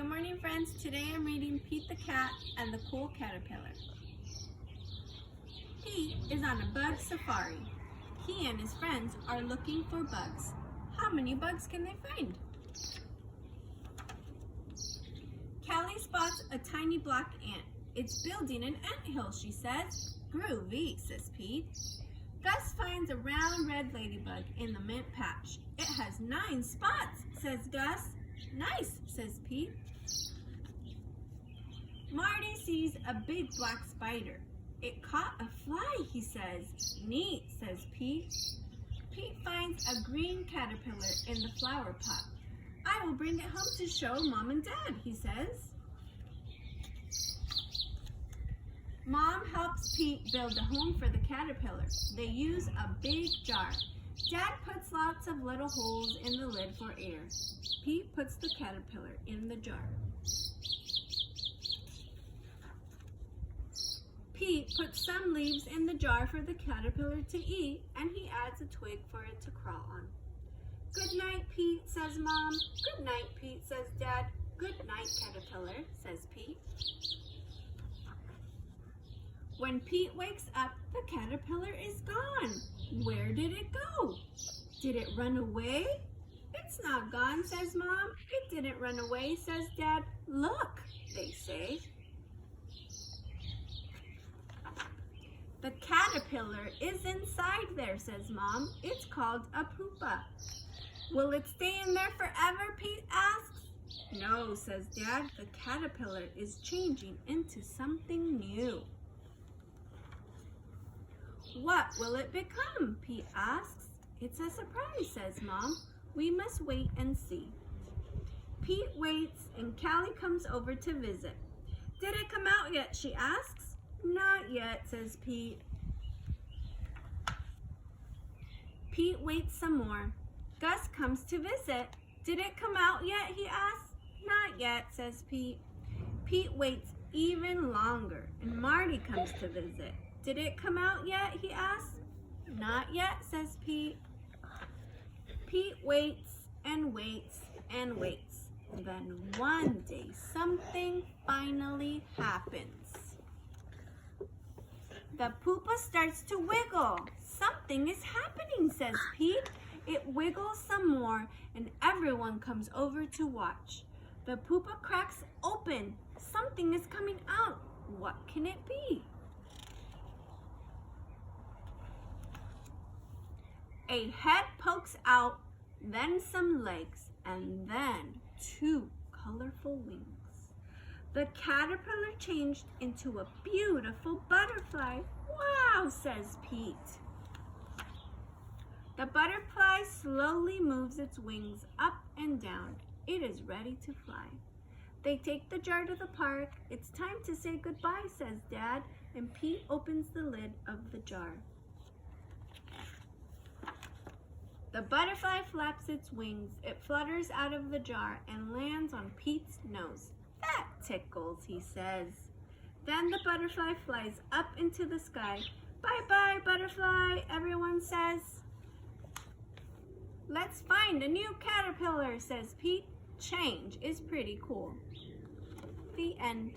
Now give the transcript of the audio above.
Good morning, friends. Today I'm reading Pete the Cat and the Cool Caterpillar. Pete is on a bug safari. He and his friends are looking for bugs. How many bugs can they find? Callie spots a tiny black ant. It's building an anthill, she says. Groovy, says Pete. Gus finds a round red ladybug in the mint patch. It has 9 spots, says Gus. Nice, says Pete. Marty sees a big black spider. It caught a fly, he says. Neat, says Pete. Pete finds a green caterpillar in the flower pot. I will bring it home to show Mom and Dad, he says. Mom helps Pete build a home for the caterpillar. They use a big jar. Dad puts lots of little holes in the lid for air. Pete puts the caterpillar in the jar. Pete puts some leaves in the jar for the caterpillar to eat, and he adds a twig for it to crawl on. Good night, Pete, says Mom. Good night, Pete, says Dad. Good night, caterpillar, says Pete. When Pete wakes up, the caterpillar is gone. Where did it go? Did it run away? It's not gone, says Mom. It didn't run away, says Dad. Look, they say. The caterpillar is inside there, says Mom. It's called a pupa. Will it stay in there forever, Pete asks. No, says Dad. The caterpillar is changing into something new. What will it become? Pete asks. It's a surprise, says Mom. We must wait and see. Pete waits and Callie comes over to visit. Did it come out yet? She asks. Not yet, says Pete. Pete waits some more. Gus comes to visit. Did it come out yet? He asks. Not yet, says Pete. Pete waits even longer and Marty comes to visit. Did it come out yet? He asks. Not yet, says Pete. Pete waits and waits and waits. Then one day something finally happens. The pupa starts to wiggle. Something is happening, says Pete. It wiggles some more and everyone comes over to watch. The pupa cracks open. Something is coming out. What can it be? A head pokes out, then some legs, and then 2 colorful wings. The caterpillar changed into a beautiful butterfly. Wow, says Pete. The butterfly slowly moves its wings up and down. It is ready to fly. They take the jar to the park. It's time to say goodbye, says Dad, and Pete opens the lid of the jar. The butterfly flaps its wings. It flutters out of the jar and lands on Pete's nose. That tickles, he says. Then the butterfly flies up into the sky. Bye-bye, butterfly, everyone says. Let's find a new caterpillar, says Pete. Change is pretty cool. The end.